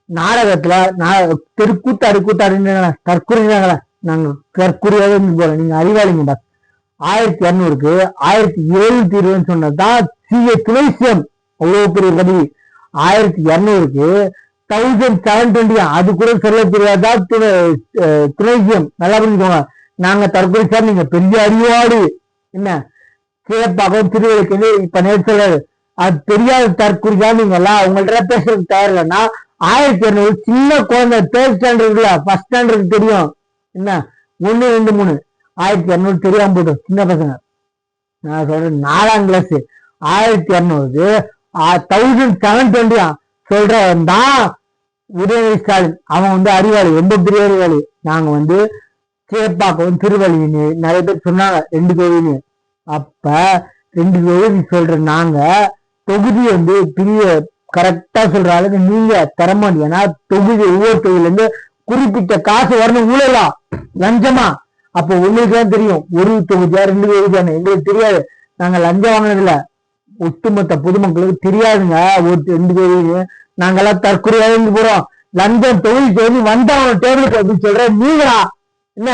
நாடகத்துல தெருக்கூத்தாடு கூத்தாடுன்னு தற்கொலைங்களா, நாங்க தற்கொலையாவே போறோம், நீங்க அறிவாளிங்கடா. 1200க்கு 1720 சொன்னதுதான் சிஏ துணைசியம், அவ்வளவு பெரிய பதவி. 1200க்கு 1720, அது கூட சொல்ல தெரியாதா துணைசியம். நல்லா புரிஞ்சுக்கோங்க, நாங்க தற்கொலை சார், நீங்க பெரிய அறிவாளி. என்ன சிறப்பாகவும் திருவள்ளுக்கு இப்ப நேற்று சொல்லாது, அது தெரியாத தற்கொலை நீங்க எல்லாம் உங்கள்ட்ட பேசுறதுக்கு தயார் இல்லைன்னா 1200 சின்ன குழந்தை தேர்ட் ஸ்டாண்டர்ட்ல ஃபர்ஸ்ட் ஸ்டாண்டர்ட் தெரியும். என்ன 1 2 3 1200 தெரியாம போட்டோம் சின்ன பசங்க. நான் சொல்றேன் 4ஆம் கிளாஸ் 1200 1720 சொல்றவன் தான் உதயநிதி ஸ்டாலின். அவன் அறிவாளி, ரொம்ப பெரிய அறிவாளி. நாங்க சேப்பாக்கம் திருவள்ளின்னு நிறைய பேர் சொன்னாங்க 2 தொகுதின்னு. அப்ப 2 தொகுதி சொல்ற நாங்க தொகுதி பெரிய கரெக்டா சொல்ற அளவுக்கு நீங்க தரமாட்டீங்க. ஏன்னா தொகுதி ஒவ்வொரு தொகுதியில இருந்து குறிப்பிட்ட காசு வரணும், ஊழலாம் லஞ்சமா. அப்போ உங்களுக்கு தான் தெரியும், ஒரு தொகுதியா 2 தொகுதியானு எங்களுக்கு தெரியாது. நாங்க லஞ்சம் வாங்கினதுல ஒட்டுமொத்த பொதுமக்களுக்கு தெரியாதுங்க. ஒரு 2 தொகுதி நாங்கெல்லாம் தற்கொலையா இருந்து போறோம். லஞ்சம் தொகுதி வந்தவங்க டேபிளுக்கு அப்படின்னு சொல்ற நீங்களா? என்ன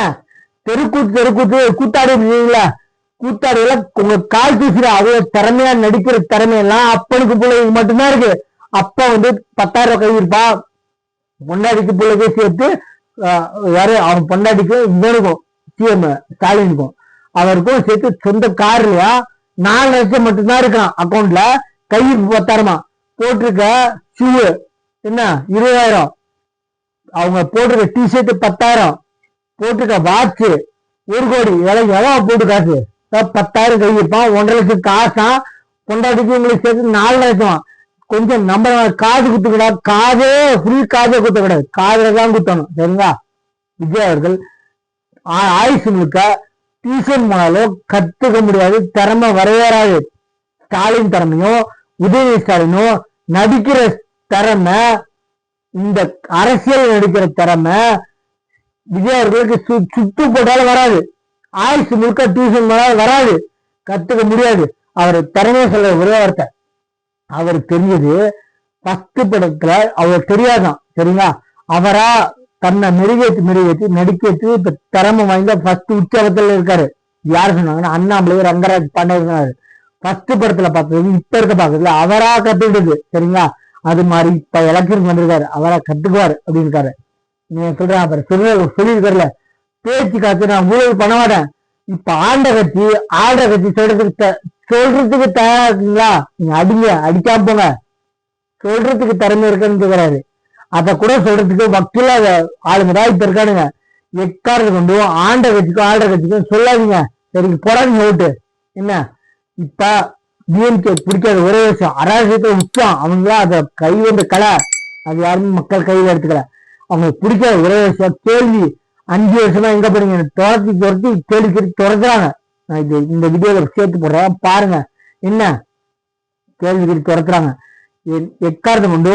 தெருக்கூத்து கூத்தாடுங்களா? கூத்தாடுகள உங்க கால் தூசுற அவ்வளவு திறமையா நடிக்கிற திறமையெல்லாம் அப்பனுக்கு பிள்ளைக்கு மட்டும்தான் இருக்கு. அப்பா 10,000 கை இருப்பா, பொண்டாடிக்கு பிள்ளைக்கே சேர்த்து யாரு அவன் பொண்டாடிக்கும் இவனுக்கும் சிஎம் ஸ்டாலினுக்கும் அவருக்கும் சேர்த்து சொந்த கார்லயா 4 லட்சம் மட்டும்தான் இருக்கான் அக்கௌண்ட்ல. கையிருப்பு 10,000, போட்டிருக்க ஷூ என்ன 20,000, அவங்க போட்டிருக்க டிஷர்ட் 10,000, போட்டிருக்க வாட்ச் 1 கோடி. இதெல்லாம் எவ்வளவு போட்டு காசு? 10,000 கையிருப்பான், 1.5 லட்சம் காசா. பொண்டாட்டிக்கு உங்களுக்கு சேர்த்து 4 லட்சம். கொஞ்சம் நம்ம காது குத்து கூடாது, காதே ஃப்ரீ காதே குத்த கூடாது, காதுல தான் குத்தணும். சரிங்களா? விஜய் அவர்கள் ஆயுசு முழுக்க டியூஷன் போனாலும் கத்துக்க முடியாது, திறமை வரையறாது. ஸ்டாலின் திறமையும் உதயநிதி ஸ்டாலினும் நடிக்கிற திறமை, இந்த அரசியல் நடிக்கிற திறமை விஜய் அவர்களுக்கு சுத்து போட்டாலும் வராது. ஆயுசு முழுக்க டியூஷன் போனாலும் வராது, கத்துக்க முடியாது. அவர் திறமையை சொல்ற ஒரே வார்த்தை, அவருக்கு தெரிஞ்சது ஃபர்ஸ்ட் படத்துல அவருக்கு தெரியாதான். சரிங்களா? அவரா தன்னை மெருகேற்றி நடிக்கிறது இப்ப திறமை வாய்ந்த ஃபர்ஸ்ட் உற்சவத்துல இருக்காரு. யாரு சொன்னாங்கன்னா அண்ணாமலை, ரங்கராஜ் பாண்டியர். ஃபர்ஸ்ட் படத்துல பார்த்தது இப்ப இருக்க பாக்குறதுல அவரா கத்துக்கிட்டது. சரிங்களா? அது மாதிரி இப்ப எலெக்ஷனுக்கு வந்திருக்காரு, அவரா கத்துக்குவாரு அப்படின்னு இருக்காரு. நீங்க சொல்லியிருக்காருல, பேச்சு காத்து நான் ஊழல் பண்ண மாட்டேன். இப்ப ஆள்ற கட்சி சொல்றதுக்கு தயாரா இருக்குங்களா? நீங்க அடிங்க, அடிக்காம போங்க. சொல்றதுக்கு திறமை இருக்குன்னு கேக்குறாரு. அத கூட சொல்றதுக்கு வக்கீல ஆளுங்கதான் இப்ப இருக்கானுங்க. எக்காரது கொண்டு ஆள்ற கட்சிக்கும் சொல்லாதீங்க. சரி போடாதீங்க ஓட்டு. என்ன இப்ப டிஎம்கே பிடிக்காத ஒரே விஷயம் அராஜகத்தை உச்சம். அவங்களா அதை கை கலை, அது யாருமே மக்கள் கையில எடுத்துக்கல. அவங்க பிடிக்காத ஒரே விஷயம் கேள்வி. 5 வருஷமா எங்க போறீங்க? துரத்தி கேள்வி துரத்துறாங்க. நான் இந்த வீடியோல சேர்த்து போடுறேன் பாருங்க. என்ன கேள்வி துரத்துறாங்க. எக்காரத்தை கொண்டு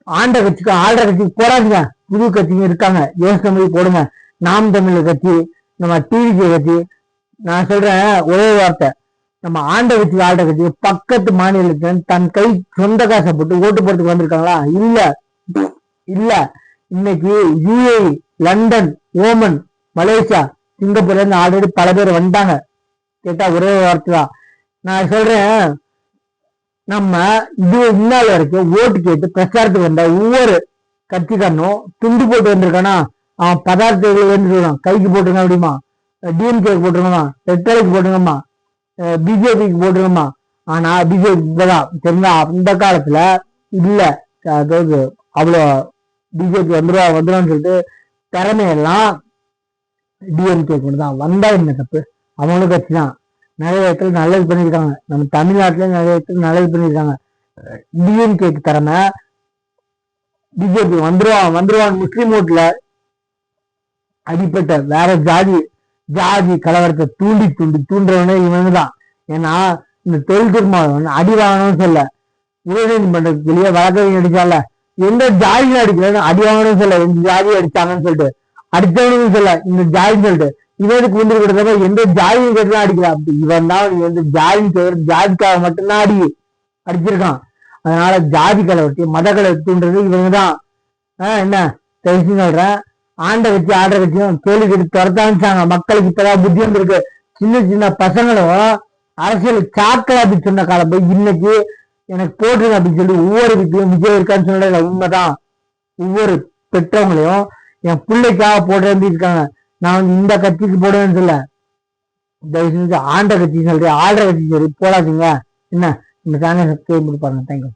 ஆள்ற கட்சிக்கு போடாதீங்க. புது கட்சிங்க இருக்காங்க, யோசனை போடுங்க. நாம் தமிழர் கட்சி, நம்ம டிவிகே கட்சி. நான் சொல்றேன் ஒரே வார்த்தை, நம்ம ஆள்ற கட்சி பக்கத்து மாநிலத்தில் தன் கை சொந்த காசை போட்டு ஓட்டு போறதுக்கு வந்திருக்காங்களா? இல்ல. இன்னைக்கு யுஏஇ, லண்டன், ஓமன், மலேசியா, சிங்கப்பூர்ல இருந்து ஆல்ரெடி பல பேர் வந்துட்டாங்க. கேட்டா ஒரே வார்த்தை தான். நான் சொல்றேன், நம்ம இந்நாள் வரைக்கும் ஓட்டு கேட்டு பிரச்சாரத்துக்கு வந்த ஒவ்வொரு கட்சிக்காரனும் துண்டு போட்டு வந்திருக்கானா? அவன் பதார்த்தங்கள் வந்துருக்கான், கைக்கு போட்டுருங்க அப்படிமா, டிஎம்கேக்கு போட்டுருங்கம்மா, ரெட்டலைக்கு போட்டுருங்கம்மா, பிஜேபிக்கு போட்டுருங்கம்மா. ஆனா பிஜேபி இப்பதான் தெரிஞ்சா அந்த காலத்துல இல்ல, அதாவது அவ்வளோ பிஜேபி வந்துருவான்னு சொல்லிட்டு திறமையெல்லாம் டிஎம்கே கொண்டுதான். வந்தா என்ன தப்பு? அவனுக்கு கட்சி தான் நிறைய இடத்துல நல்லது பண்ணியிருக்காங்க. நம்ம தமிழ்நாட்டுல நிறைய இடத்துல நல்லது பண்ணியிருக்காங்க. டிஎம்கேக்கு திறமை, பிஜேபி வந்துருவான் முஸ்லீம் ஓட்டுல அடிப்பட்ட வேற ஜாதி கலவரத்தை தூண்டுறவனே இவனு தான். ஏன்னா இந்த தொழில் திருமாவளவன் அடி வாங்கணும்னு சொல்ல, உயர்நீதிமன்றத்துக்கு வெளியே வழக்கறிஞர் அடிச்சால, எந்த ஜாதியும் அடிக்கல, அடி வாங்கணும்னு சொல்ல, எந்த ஜாதியை அடிச்சாங்கன்னு சொல்லிட்டு, அடித்தவனு சொல்ல இந்த ஜாதின்னு சொல்லிட்டு, இவனுக்கு முந்திரி கொடுத்தப்ப எந்த ஜாதியும் கேட்டுலாம் அடிக்கல. அப்படி இவன் தான் எந்த ஜாதின்னு சொல்ற ஜாதிக்காக மட்டும்தான் அடிச்சிருக்கான். அதனால ஜாதி கலவரத்தை மத கலவரத்துன்றது இவங்கதான். என்ன சொல்றேன், ஆண்ட கட்சி ஆடுற கட்சியும் தோல்வி கட்டி துரத்தாச்சாங்க. மக்களுக்கு இப்பதான் புத்தி வந்திருக்கு. சின்ன சின்ன பசங்களும் அரசியல் சாக்கலை அப்படின்னு சொன்ன காலம் போய் இன்னைக்கு எனக்கு போட்டுருங்க அப்படின்னு சொல்லி ஒவ்வொரு வீட்லயும் விஜய் இருக்கான்னு சொன்னல உண்மைதான். ஒவ்வொரு பெற்றவங்களையும் என் பிள்ளைக்காக போடுறேன்னு இருக்காங்க. நான் வந்து இந்த கட்சிக்கு போடுவேன்னு சொல்ல, தயவு செஞ்சு ஆண்ட கட்சி சொல்றேன், ஆடுற கட்சி சரி போடாதீங்க. என்ன இந்த சேனல் சப்ஸ்கிரைப் பண்ணி பாருங்க. தேங்க்யூ.